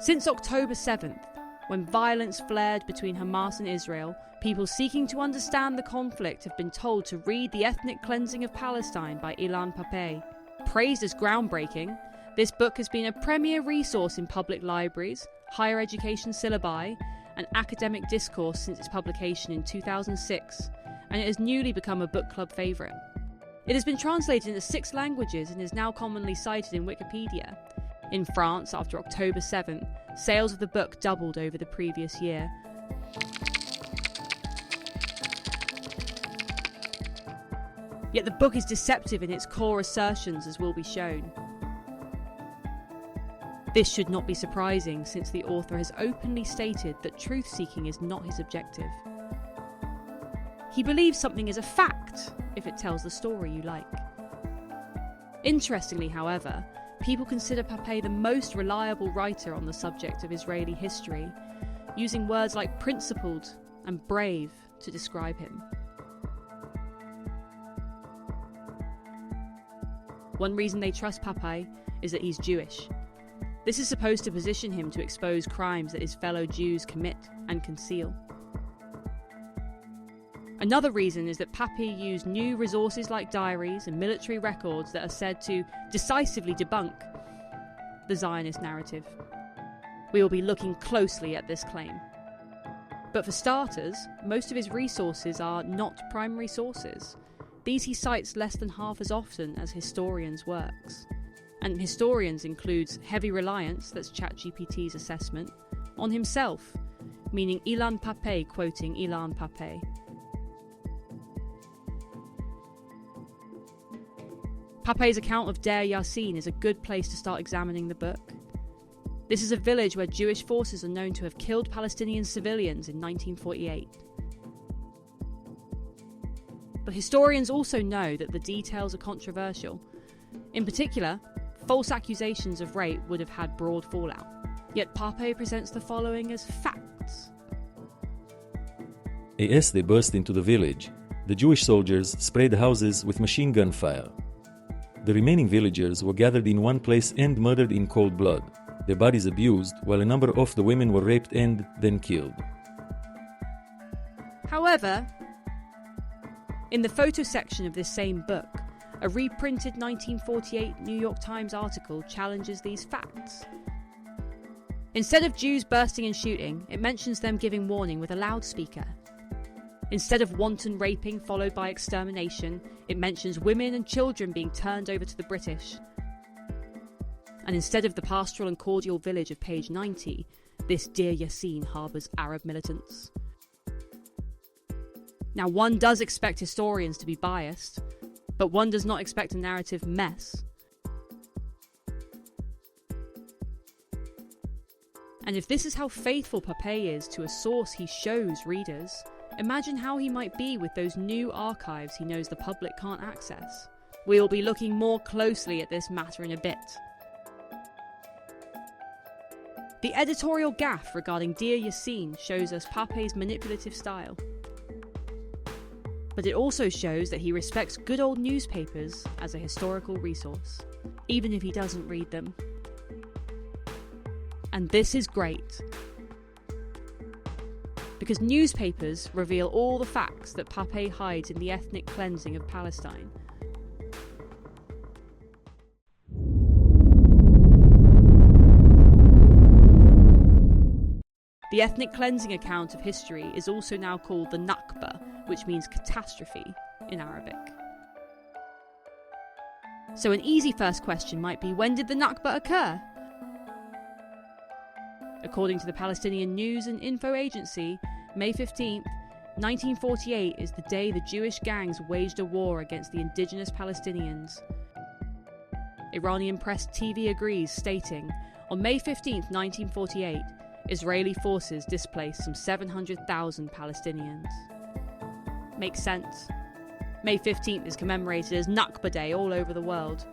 Since October 7th, when violence flared between Hamas and Israel, people seeking to understand the conflict have been told to read The Ethnic Cleansing of Palestine by Ilan Pappé. Praised as groundbreaking, this book has been a premier resource in public libraries, higher education syllabi, and academic discourse since its publication in 2006, and it has newly become a book club favourite. It has been translated into 6 languages and is now commonly cited in Wikipedia. In France, after October 7th, sales of the book doubled over the previous year. Yet the book is deceptive in its core assertions, as will be shown. This should not be surprising, since the author has openly stated that truth-seeking is not his objective. He believes something is a fact if it tells the story you like. Interestingly, however, people consider Pappé the most reliable writer on the subject of Israeli history, using words like principled and brave to describe him. One reason they trust Pappé is that he's Jewish. This is supposed to position him to expose crimes that his fellow Jews commit and conceal. Another reason is that Pappé used new resources like diaries and military records that are said to decisively debunk the Zionist narrative. We will be looking closely at this claim. But for starters, most of his resources are not primary sources. These he cites less than half as often as historians' works. And historians includes heavy reliance, that's ChatGPT's assessment, on himself, meaning Ilan Pappé quoting Ilan Pappé. Pappé's account of Deir Yassin is a good place to start examining the book. This is a village where Jewish forces are known to have killed Palestinian civilians in 1948. But historians also know that the details are controversial. In particular, false accusations of rape would have had broad fallout. Yet Pappé presents the following as facts. As they burst into the village, the Jewish soldiers sprayed the houses with machine gun fire. The remaining villagers were gathered in one place and murdered in cold blood, their bodies abused, while a number of the women were raped and then killed. However, in the photo section of this same book, a reprinted 1948 New York Times article challenges these facts. Instead of Jews bursting and shooting, it mentions them giving warning with a loudspeaker. Instead of wanton raping followed by extermination, it mentions women and children being turned over to the British. And instead of the pastoral and cordial village of page 90, this Deir Yassin harbours Arab militants. Now, one does expect historians to be biased, but one does not expect a narrative mess. And if this is how faithful Pappé is to a source he shows readers, imagine how he might be with those new archives he knows the public can't access. We will be looking more closely at this matter in a bit. The editorial gaffe regarding Deir Yassin shows us Pappé's manipulative style. But it also shows that he respects good old newspapers as a historical resource, even if he doesn't read them. And this is great, because newspapers reveal all the facts that Pappé hides in The Ethnic Cleansing of Palestine. The ethnic cleansing account of history is also now called the Nakba, which means catastrophe in Arabic. So an easy first question might be, when did the Nakba occur? According to the Palestinian News and Info Agency, May 15th, 1948 is the day the Jewish gangs waged a war against the indigenous Palestinians. Iranian press TV agrees, stating, on May 15th, 1948, Israeli forces displaced some 700,000 Palestinians. Makes sense. May 15th is commemorated as Nakba Day all over the world.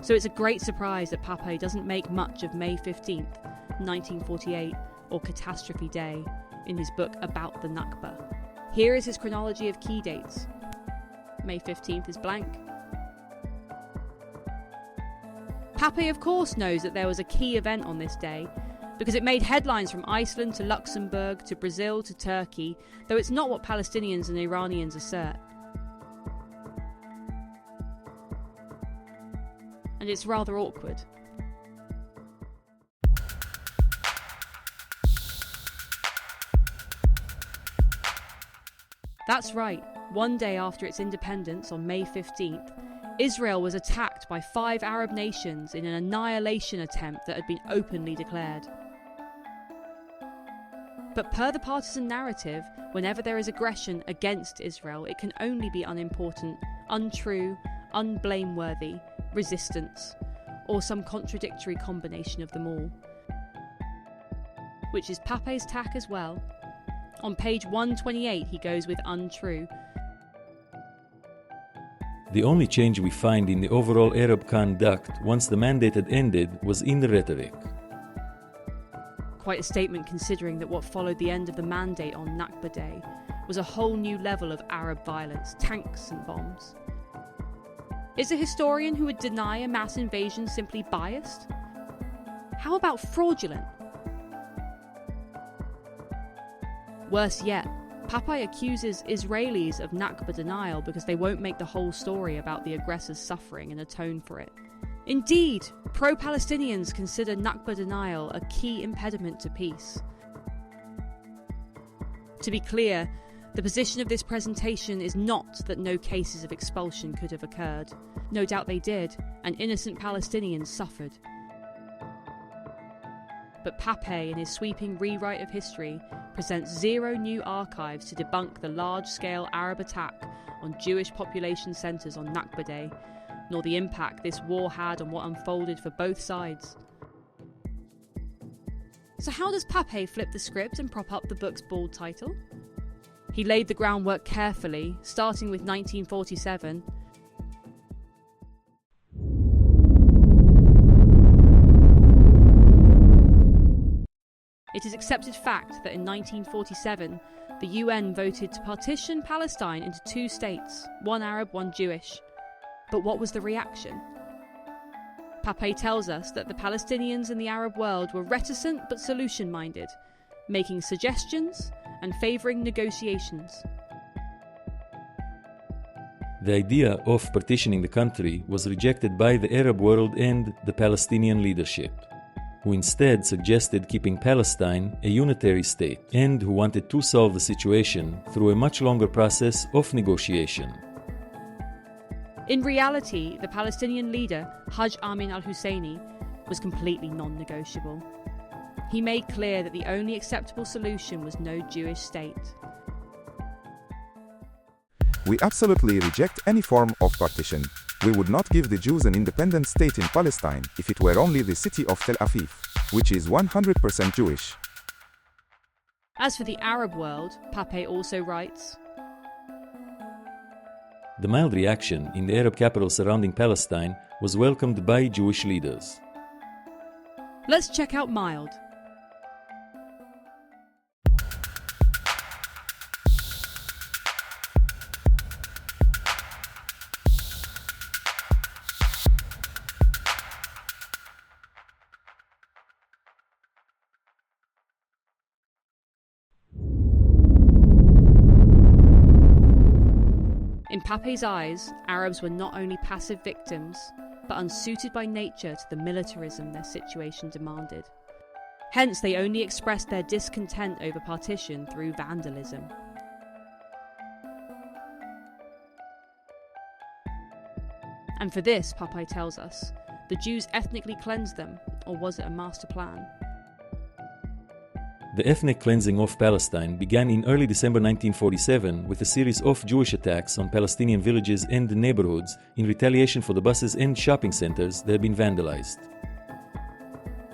So it's a great surprise that Pappé doesn't make much of May 15th, 1948, or Catastrophe Day, in his book about the Nakba. Here is his chronology of key dates. May 15th is blank. Pappé, of course, knows that there was a key event on this day, because it made headlines from Iceland to Luxembourg to Brazil to Turkey, though it's not what Palestinians and Iranians assert. And it's rather awkward. That's right, one day after its independence on May 15th, Israel was attacked by 5 Arab nations in an annihilation attempt that had been openly declared. But per the partisan narrative, whenever there is aggression against Israel, it can only be unimportant, untrue, unblameworthy, resistance, or some contradictory combination of them all. Which is Pappé's tack as well. On page 128 he goes with untrue. The only change we find in the overall Arab conduct once the mandate had ended was in the rhetoric. Quite a statement considering that what followed the end of the mandate on Nakba Day was a whole new level of Arab violence, tanks and bombs. Is a historian who would deny a mass invasion simply biased? How about fraudulent? Worse yet, Pappé accuses Israelis of Nakba denial because they won't make the whole story about the aggressor's suffering and atone for it. Indeed, pro-Palestinians consider Nakba denial a key impediment to peace. To be clear, the position of this presentation is not that no cases of expulsion could have occurred. No doubt they did, and innocent Palestinians suffered. But Pappé, in his sweeping rewrite of history, presents 0 new archives to debunk the large-scale Arab attack on Jewish population centres on Nakba Day, nor the impact this war had on what unfolded for both sides. So how does Pappé flip the script and prop up the book's bold title? He laid the groundwork carefully, starting with 1947. It is accepted fact that in 1947, the UN voted to partition Palestine into 2 states, one Arab, one Jewish. But what was the reaction? Pappé tells us that the Palestinians in the Arab world were reticent but solution-minded, making suggestions and favouring negotiations. The idea of partitioning the country was rejected by the Arab world and the Palestinian leadership, who instead suggested keeping Palestine a unitary state and who wanted to solve the situation through a much longer process of negotiation. In reality, the Palestinian leader, Haj Amin al-Husseini, was completely non-negotiable. He made clear that the only acceptable solution was no Jewish state. We absolutely reject any form of partition. We would not give the Jews an independent state in Palestine if it were only the city of Tel Aviv, which is 100% Jewish. As for the Arab world, Pappé also writes, The mild reaction in the Arab capital surrounding Palestine was welcomed by Jewish leaders. Let's check out mild. In Pappé's eyes, Arabs were not only passive victims, but unsuited by nature to the militarism their situation demanded. Hence, they only expressed their discontent over partition through vandalism. And for this, Pappé tells us, the Jews ethnically cleansed them, or was it a master plan? The ethnic cleansing of Palestine began in early December 1947 with a series of Jewish attacks on Palestinian villages and neighborhoods in retaliation for the buses and shopping centers that had been vandalized.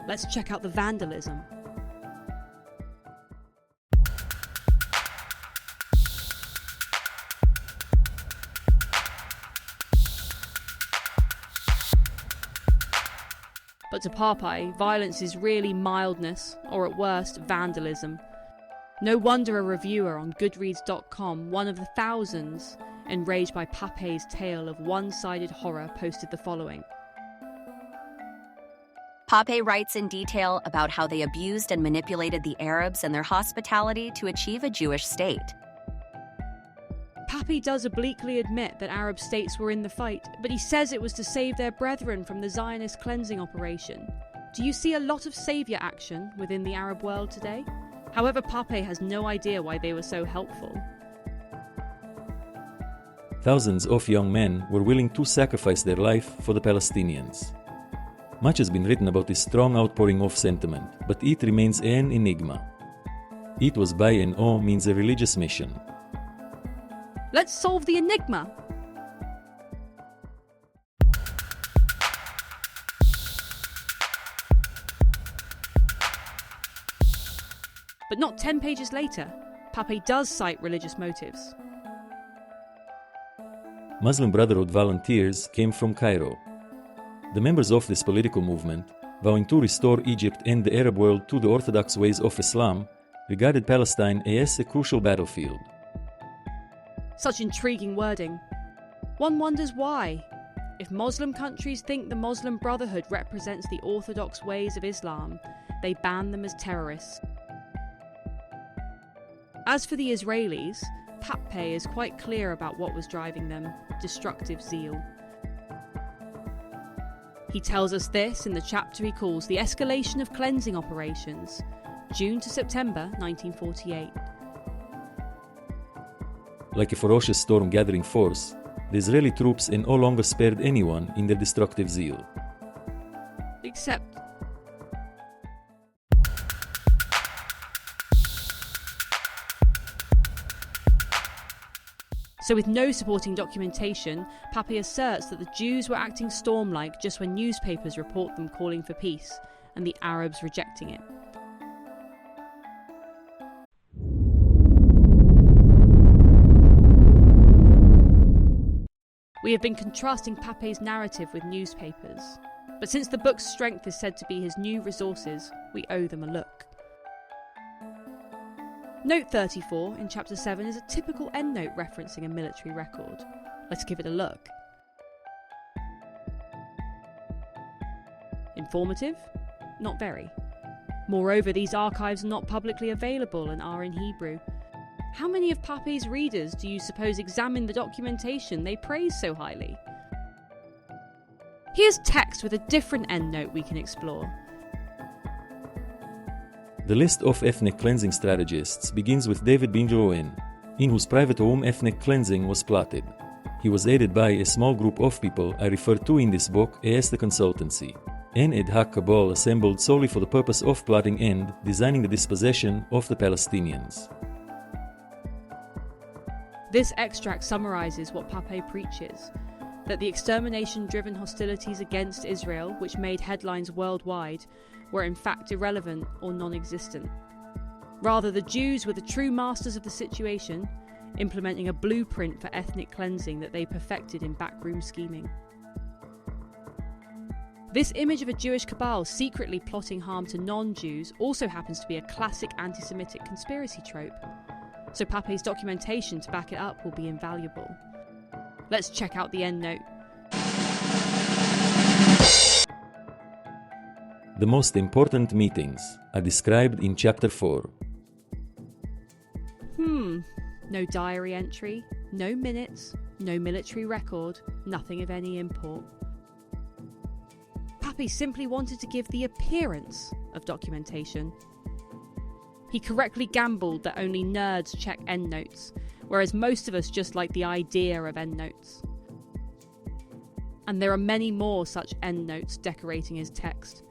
Let's check out the vandalism. But to Pappé, violence is really mildness, or at worst, vandalism. No wonder a reviewer on Goodreads.com, one of the thousands, enraged by Pappé's tale of one-sided horror, posted the following. Pappé writes in detail about how they abused and manipulated the Arabs and their hospitality to achieve a Jewish state. Pappé does obliquely admit that Arab states were in the fight, but he says it was to save their brethren from the Zionist cleansing operation. Do you see a lot of saviour action within the Arab world today? However, Pappé has no idea why they were so helpful. Thousands of young men were willing to sacrifice their life for the Palestinians. Much has been written about this strong outpouring of sentiment, but it remains an enigma. It was by and O means a religious mission. Let's solve the enigma! But not 10 pages later, Pappé does cite religious motives. Muslim Brotherhood volunteers came from Cairo. The members of this political movement, vowing to restore Egypt and the Arab world to the orthodox ways of Islam, regarded Palestine as a crucial battlefield. Such intriguing wording. One wonders why. If Muslim countries think the Muslim Brotherhood represents the orthodox ways of Islam, they ban them as terrorists. As for the Israelis, Pappé is quite clear about what was driving them: destructive zeal. He tells us this in the chapter he calls The Escalation of Cleansing Operations, June to September 1948. Like a ferocious storm-gathering force, the Israeli troops no longer spared anyone in their destructive zeal. Except So with no supporting documentation, Pappé asserts that the Jews were acting storm-like just when newspapers report them calling for peace, and the Arabs rejecting it. We have been contrasting Pappé's narrative with newspapers, but since the book's strength is said to be his new resources, we owe them a look. Note 34 in Chapter 7 is a typical endnote referencing a military record. Let's give it a look. Informative? Not very. Moreover, these archives are not publicly available and are in Hebrew. How many of Pappé's readers do you suppose examine the documentation they praise so highly? Here's text with a different endnote we can explore. The list of ethnic cleansing strategists begins with David Ben-Gurion, in whose private home ethnic cleansing was plotted. He was aided by a small group of people I refer to in this book as the consultancy, an ad hoc cabal assembled solely for the purpose of plotting and designing the dispossession of the Palestinians. This extract summarizes what Pappé preaches, that the extermination-driven hostilities against Israel, which made headlines worldwide, were in fact irrelevant or non-existent. Rather, the Jews were the true masters of the situation, implementing a blueprint for ethnic cleansing that they perfected in backroom scheming. This image of a Jewish cabal secretly plotting harm to non-Jews also happens to be a classic anti-Semitic conspiracy trope, so Pappé's documentation to back it up will be invaluable. Let's check out the endnote. The most important meetings are described in Chapter 4. No diary entry, no minutes, no military record, nothing of any import. Pappé simply wanted to give the appearance of documentation. He correctly gambled that only nerds check endnotes, whereas most of us just like the idea of endnotes. And there are many more such endnotes decorating his text.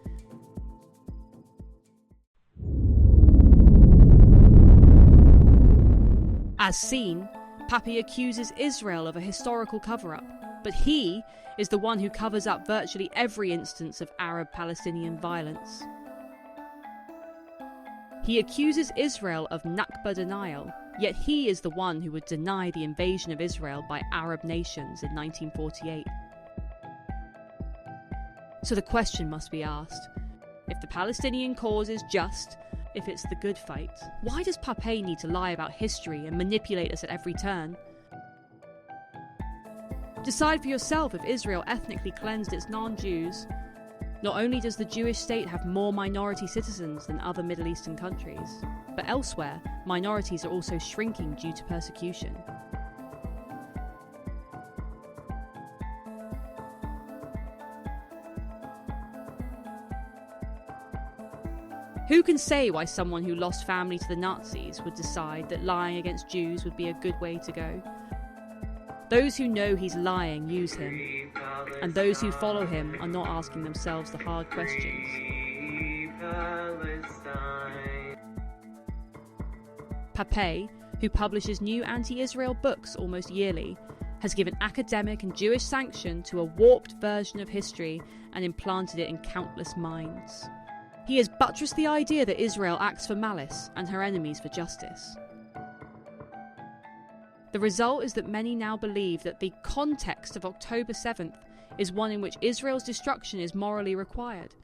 As seen, Pappé accuses Israel of a historical cover-up, but he is the one who covers up virtually every instance of Arab-Palestinian violence. He accuses Israel of Nakba denial, yet he is the one who would deny the invasion of Israel by Arab nations in 1948. So the question must be asked, if the Palestinian cause is just, if it's the good fight, why does Pappé need to lie about history and manipulate us at every turn? Decide for yourself if Israel ethnically cleansed its non-Jews, Not only does the Jewish state have more minority citizens than other Middle Eastern countries, but elsewhere, minorities are also shrinking due to persecution. Who can say why someone who lost family to the Nazis would decide that lying against Jews would be a good way to go? Those who know he's lying use him, and those who follow him are not asking themselves the hard questions. Pappé, who publishes new anti-Israel books almost yearly, has given academic and Jewish sanction to a warped version of history and implanted it in countless minds. He has buttressed the idea that Israel acts for malice and her enemies for justice. The result is that many now believe that the context of October 7th is one in which Israel's destruction is morally required.